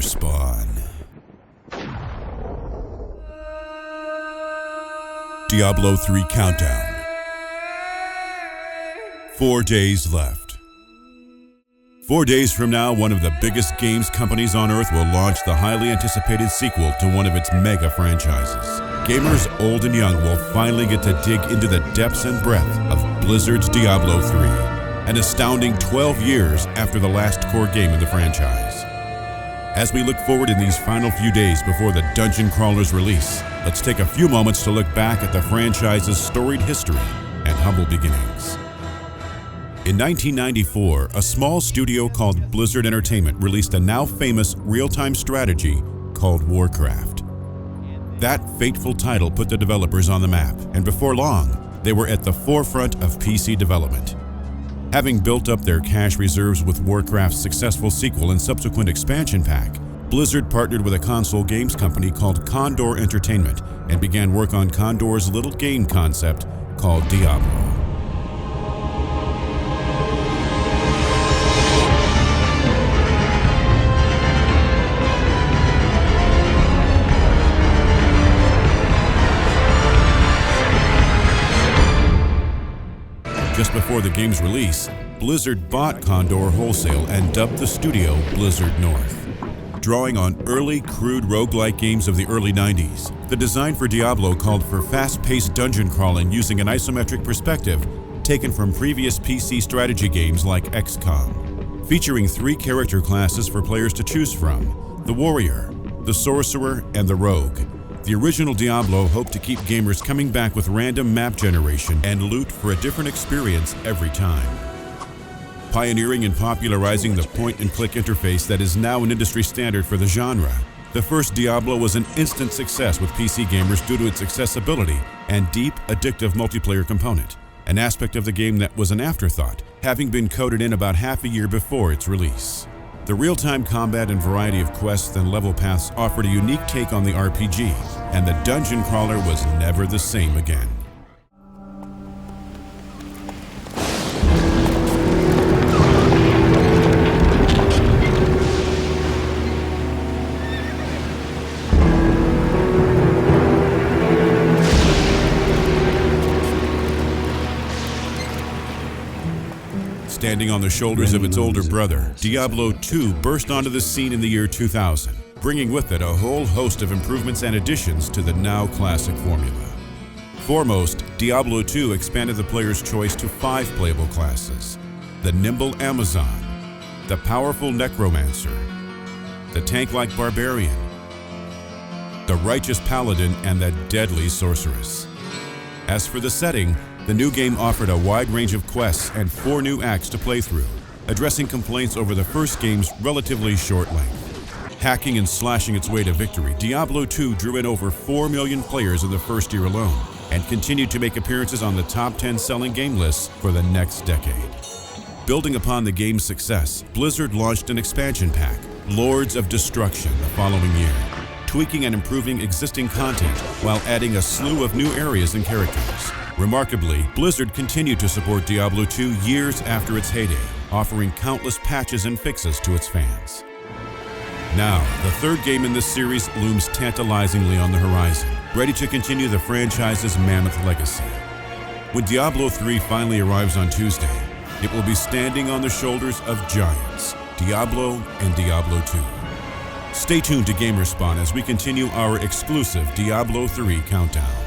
GamerSpawn. Diablo 3 Countdown. 4 days left. 4 days from now, one of the biggest games companies on Earth will launch the highly anticipated sequel to one of its mega franchises. Gamers old and young will finally get to dig into the depths and breadth of Blizzard's Diablo 3, an astounding 12 years after the last core game in the franchise. As we look forward in these final few days before the Dungeon Crawler's release, let's take a few moments to look back at the franchise's storied history and humble beginnings. In 1994, a small studio called Blizzard Entertainment released a now famous real-time strategy called Warcraft. That fateful title put the developers on the map, and before long, they were at the forefront of PC development. Having built up their cash reserves with Warcraft's successful sequel and subsequent expansion pack, Blizzard partnered with a console games company called Condor Entertainment and began work on Condor's little game concept called Diablo. Just before the game's release, Blizzard bought Condor wholesale and dubbed the studio Blizzard North. Drawing on early, crude roguelike games of the early 90s, the design for Diablo called for fast-paced dungeon crawling using an isometric perspective taken from previous PC strategy games like XCOM. Featuring 3 character classes for players to choose from: the Warrior, the Sorcerer, and the Rogue. The original Diablo hoped to keep gamers coming back with random map generation and loot for a different experience every time. Pioneering and popularizing the point-and-click interface that is now an industry standard for the genre, the first Diablo was an instant success with PC gamers due to its accessibility and deep, addictive multiplayer component, an aspect of the game that was an afterthought, having been coded in about half a year before its release. The real-time combat and variety of quests and level paths offered a unique take on the RPG, and the dungeon crawler was never the same again. Standing on the shoulders of its older brother, Diablo 2 burst onto the scene in the year 2000, bringing with it a whole host of improvements and additions to the now classic formula. Foremost, Diablo 2 expanded the player's choice to 5 playable classes: the nimble Amazon, the powerful Necromancer, the tank-like Barbarian, the righteous Paladin, and the deadly Sorceress. As for the setting, the new game offered a wide range of quests and 4 new acts to play through, addressing complaints over the first game's relatively short length. Hacking and slashing its way to victory, Diablo 2 drew in over 4 million players in the first year alone, and continued to make appearances on the top 10 selling game lists for the next decade. Building upon the game's success, Blizzard launched an expansion pack, Lords of Destruction, the following year, tweaking and improving existing content while adding a slew of new areas and characters. Remarkably, Blizzard continued to support Diablo 2 years after its heyday, offering countless patches and fixes to its fans. Now, the third game in this series looms tantalizingly on the horizon, ready to continue the franchise's mammoth legacy. When Diablo 3 finally arrives on Tuesday, it will be standing on the shoulders of giants, Diablo and Diablo 2. Stay tuned to GamerSpawn as we continue our exclusive Diablo 3 countdown.